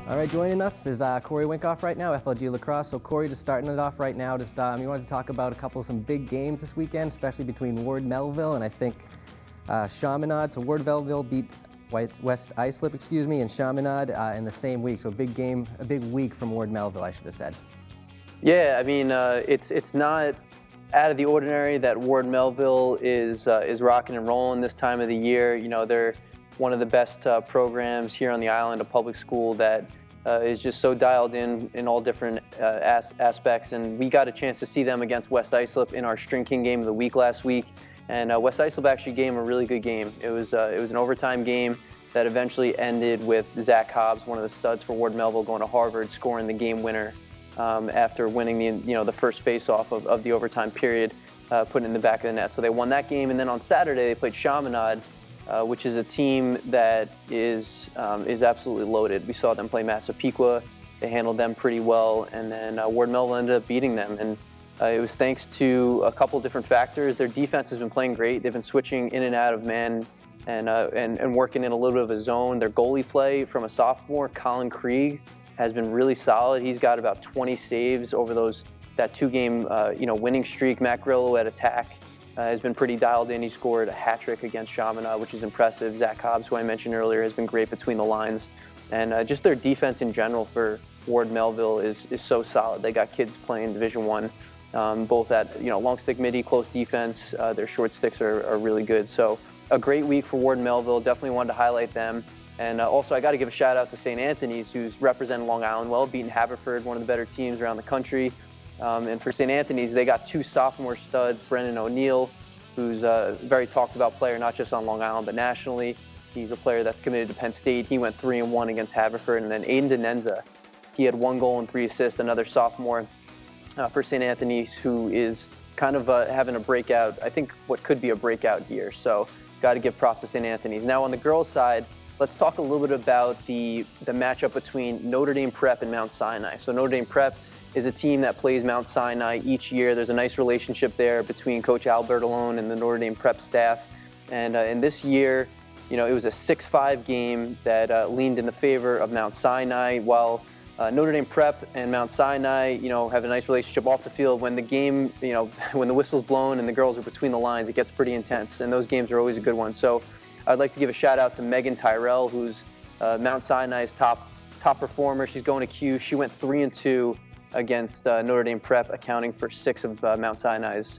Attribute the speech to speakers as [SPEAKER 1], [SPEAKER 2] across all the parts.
[SPEAKER 1] All right, joining us is Corey Winkoff right now, FLG Lacrosse. So Corey, just starting it off right now, just you wanted to talk about some big games this weekend, especially between Ward Melville and I think Chaminade. So Ward Melville beat West Islip, and Chaminade in the same week. So a big game, a big week from Ward Melville, I should have said.
[SPEAKER 2] Yeah, I mean, it's not out of the ordinary that Ward Melville is rocking and rolling this time of the year. You know, they're one of the best programs here on the island, a public school that is just so dialed in all different aspects. And we got a chance to see them against West Islip in our String King game of the week last week. And West Islip actually gave them a really good game. It was an overtime game that eventually ended with Zach Hobbs, one of the studs for Ward Melville, going to Harvard, scoring the game winner after winning the first face-off of the overtime period, putting it in the back of the net. So they won that game. And then on Saturday they played Chaminade, which is a team that is absolutely loaded. We saw them play Massapequa. They handled them pretty well, and then Ward Melville ended up beating them. And it was thanks to a couple different factors. Their defense has been playing great. They've been switching in and out of man and working in a little bit of a zone. Their goalie play from a sophomore, Colin Krieg, has been really solid. He's got about 20 saves over that two-game winning streak. Matt Grillo at attack has been pretty dialed in. He scored a hat trick against Chaminade, which is impressive. Zach Hobbs, who I mentioned earlier, has been great between the lines. And just their defense in general for Ward Melville is so solid. They got kids playing Division I, both at long stick, midi, close defense. Their short sticks are really good. So a great week for Ward Melville. Definitely wanted to highlight them. And also I got to give a shout out to St. Anthony's, who's representing Long Island well, beating Haverford, one of the better teams around the country. And for St. Anthony's, they got two sophomore studs, Brennan O'Neill, who's a very talked about player, not just on Long Island, but nationally. He's a player that's committed to Penn State. He went 3-1 against Haverford. And then Aiden Denenza, he had 1 goal and 3 assists, another sophomore for St. Anthony's, who is kind of having a breakout, I think what could be a breakout year. So got to give props to St. Anthony's. Now on the girls' side, let's talk a little bit about the matchup between Notre Dame Prep and Mount Sinai. So Notre Dame Prep is a team that plays Mount Sinai each year. There's a nice relationship there between Coach Albert Alone and the Notre Dame Prep staff. And in this year, it was a 6-5 game that leaned in the favor of Mount Sinai, while Notre Dame Prep and Mount Sinai, have a nice relationship off the field. When the game, when the whistle's blown and the girls are between the lines, it gets pretty intense, and those games are always a good one. So I'd like to give a shout out to Megan Tyrell, who's Mount Sinai's top performer. She's going to Q. She went 3-2 against Notre Dame Prep, accounting for 6 of Mount Sinai's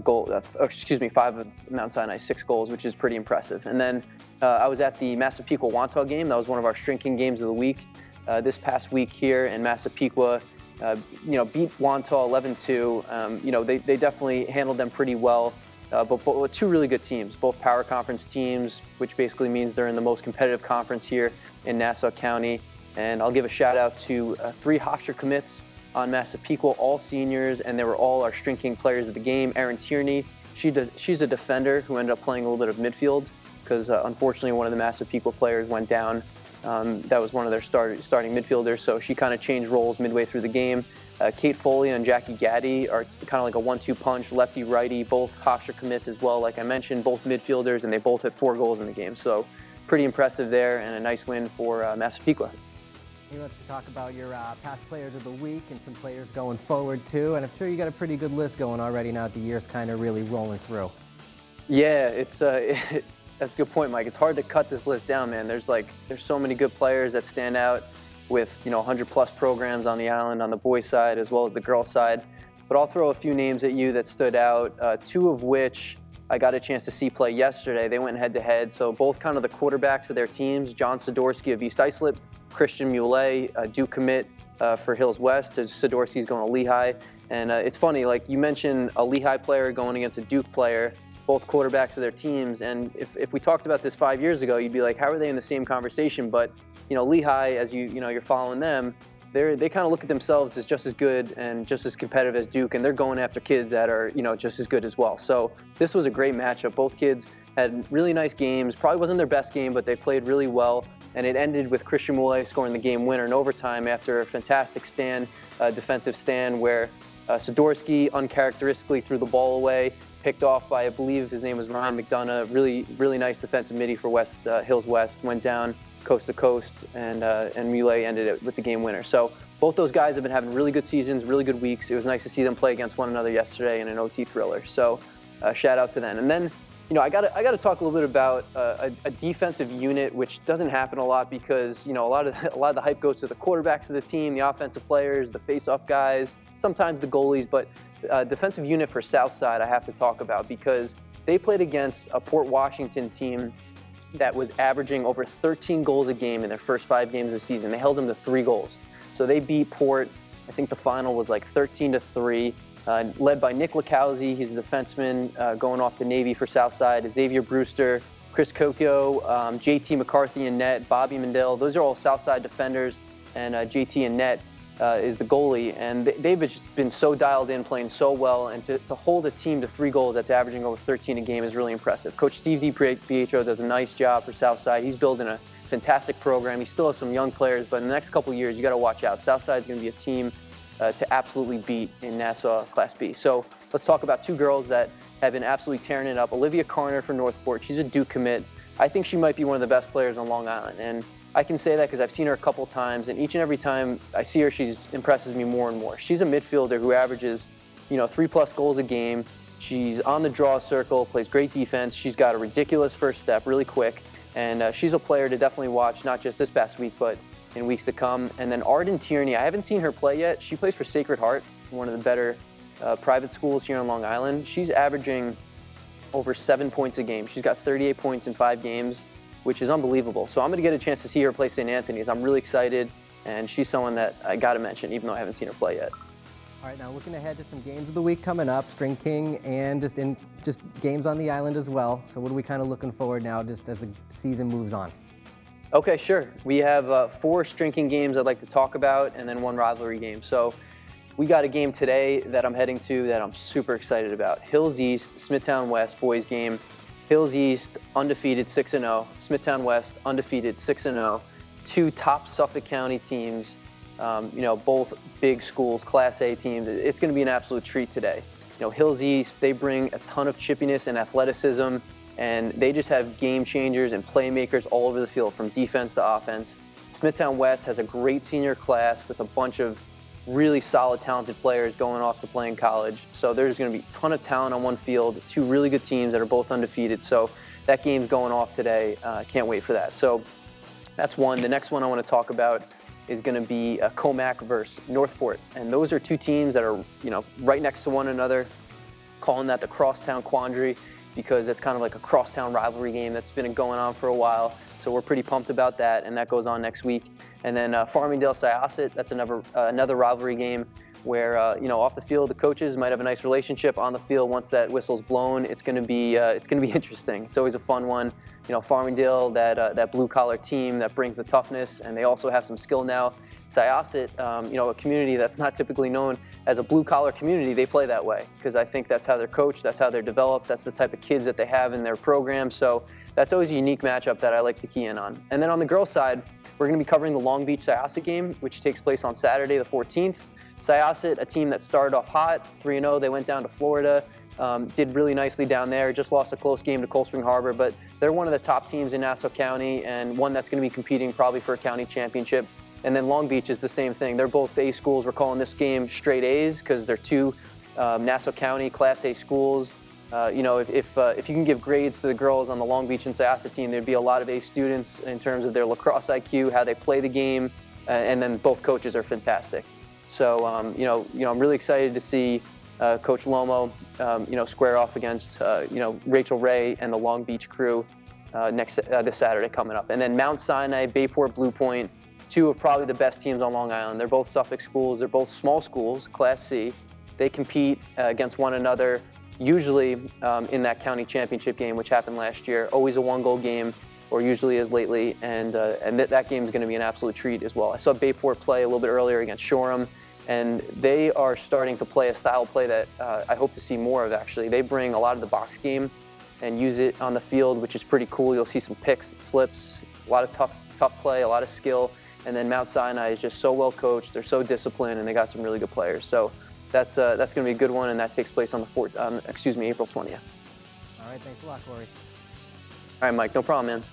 [SPEAKER 2] goals. 5 of Mount Sinai's 6 goals, which is pretty impressive. And then I was at the Massapequa-Wantagh game. That was one of our String King games of the week. This past week here in Massapequa, beat Wantagh 11-2. They definitely handled them pretty well. But 2 really good teams, both power conference teams, which basically means they're in the most competitive conference here in Nassau County. And I'll give a shout out to 3 Hofstra commits on Massapequa, all seniors, and they were all our String King players of the game. Erin Tierney, she's a defender who ended up playing a little bit of midfield because unfortunately one of the Massapequa players went down. That was one of their starting midfielders, so she kind of changed roles midway through the game. Kate Foley and Jackie Gaddy are kind of like a 1-2 punch, lefty-righty, both Hofstra commits as well. Like I mentioned, both midfielders, and they both had 4 goals in the game. So pretty impressive there, and a nice win for Massapequa.
[SPEAKER 1] You want to talk about your past players of the week and some players going forward too, and I'm sure you got a pretty good list going already now that the year's kind of really rolling through.
[SPEAKER 2] Yeah, that's a good point, Mike. It's hard to cut this list down, man. There's so many good players that stand out with 100+ programs on the island on the boys' side as well as the girls' side. But I'll throw a few names at you that stood out. 2 of which I got a chance to see play yesterday. They went head-to-head, so both kind of the quarterbacks of their teams. John Sidorsky of East Islip, Christian Muley, Duke commit for Hills West. Sidorsky's going to Lehigh. And it's funny, like you mentioned, a Lehigh player going against a Duke player, both quarterbacks of their teams. And if we talked about this 5 years ago, you'd be like, how are they in the same conversation? But Lehigh, as you're following them, they kind of look at themselves as just as good and just as competitive as Duke, and they're going after kids that are just as good as well. So this was a great matchup. Both kids had really nice games. Probably wasn't their best game, but they played really well. And it ended with Christian Muley scoring the game winner in overtime after a fantastic defensive stand where Sidorsky uncharacteristically threw the ball away, picked off by, I believe his name was Ryan McDonough. Really nice defensive midi for Hills West. Went down coast to coast, and Muley ended it with the game winner. So both those guys have been having really good seasons, really good weeks. It was nice to see them play against one another yesterday in an OT thriller. So shout out to them. And then, I got to talk a little bit about a defensive unit, which doesn't happen a lot because a lot of the hype goes to the quarterbacks of the team, the offensive players, the face-off guys, sometimes the goalies. But defensive unit for Southside, I have to talk about because they played against a Port Washington team that was averaging over 13 goals a game in their first 5 games of the season. They held them to 3 goals. So they beat Port. I think the final was like 13-3. Led by Nick Lacauzi. He's a defenseman going off to Navy for Southside. Xavier Brewster, Chris Kokio, JT McCarthy in net, Bobby Mandel. Those are all Southside defenders, and JT in net is the goalie. And they've just been so dialed in, playing so well, and to hold a team to 3 goals that's averaging over 13 a game is really impressive. Coach Steve DiPietro does a nice job for Southside. He's building a fantastic program. He still has some young players, but in the next couple of years, you got to watch out. Southside's going to be a team to absolutely beat in Nassau Class B. So let's talk about 2 girls that have been absolutely tearing it up. Olivia Carner for Northport. She's a Duke commit. I think she might be one of the best players on Long Island. And I can say that because I've seen her a couple times, and each and every time I see her, she impresses me more and more. She's a midfielder who averages, 3+ goals a game. She's on the draw circle, plays great defense. She's got a ridiculous first step, really quick. And she's a player to definitely watch, not just this past week, but in weeks to come. And then Arden Tierney, I haven't seen her play yet. She plays for Sacred Heart, one of the better private schools here on Long Island. She's averaging over 7 points a game. She's got 38 points in 5 games, which is unbelievable. So I'm going to get a chance to see her play St. Anthony's. I'm really excited, and she's someone that I got to mention, even though I haven't seen her play yet.
[SPEAKER 1] All right, now looking ahead to some games of the week coming up, String King, and just games on the island as well. So what are we kind of looking forward now just as the season moves on?
[SPEAKER 2] Okay, sure. We have 4 String King games I'd like to talk about, and then 1 rivalry game. So we got a game today that I'm heading to that I'm super excited about. Hills East, Smithtown West boys game. Hills East undefeated 6-0. Smithtown West undefeated 6-0. 2 top Suffolk County teams. Both big schools, Class A teams. It's going to be an absolute treat today. Hills East, they bring a ton of chippiness and athleticism, and they just have game changers and playmakers all over the field, from defense to offense. Smithtown West has a great senior class with a bunch of really solid, talented players going off to play in college. So there's going to be a ton of talent on one field, 2 really good teams that are both undefeated. So that game's going off today. Can't wait for that. So that's one. The next one I want to talk about is going to be Comac versus Northport. And those are 2 teams that are, right next to one another, calling that the Crosstown Quandary, because it's kind of like a crosstown rivalry game that's been going on for a while. So we're pretty pumped about that, and that goes on next week. And then Farmingdale-Syosset, that's another rivalry game where, off the field, the coaches might have a nice relationship. On the field, once that whistle's blown, it's going to be interesting. It's always a fun one. Farmingdale, that blue-collar team that brings the toughness, and they also have some skill now. Syosset, a community that's not typically known as a blue-collar community, they play that way because I think that's how they're coached, that's how they're developed, that's the type of kids that they have in their program. So that's always a unique matchup that I like to key in on. And then on the girls' side, we're going to be covering the Long Beach-Syosset game, which takes place on Saturday the 14th. Syosset, a team that started off hot, 3-0. They went down to Florida, did really nicely down there, just lost a close game to Cold Spring Harbor, but they're one of the top teams in Nassau County and one that's going to be competing probably for a county championship. And then Long Beach is the same thing. They're both A schools. We're calling this game straight A's because they're 2 Nassau County Class A schools. If you can give grades to the girls on the Long Beach and Syosset team, there'd be a lot of A students in terms of their lacrosse IQ, how they play the game, and then both coaches are fantastic. So, I'm really excited to see Coach Lomo, square off against, Rachel Ray and the Long Beach crew this Saturday coming up. And then Mount Sinai, Bayport, Blue Point, 2 of probably the best teams on Long Island. They're both Suffolk schools. They're both small schools, Class C. They compete against one another, usually in that county championship game, which happened last year. Always a 1-goal game, or usually is lately, and that game is going to be an absolute treat as well. I saw Bayport play a little bit earlier against Shoreham, and they are starting to play a style of play that I hope to see more of, actually. They bring a lot of the box game and use it on the field, which is pretty cool. You'll see some picks, slips, a lot of tough play, a lot of skill. And then Mount Sinai is just so well coached. They're so disciplined, and they got some really good players. So that's going to be a good one, and that takes place on April 20th.
[SPEAKER 1] All right, thanks a lot, Corey.
[SPEAKER 2] All right, Mike, no problem, man.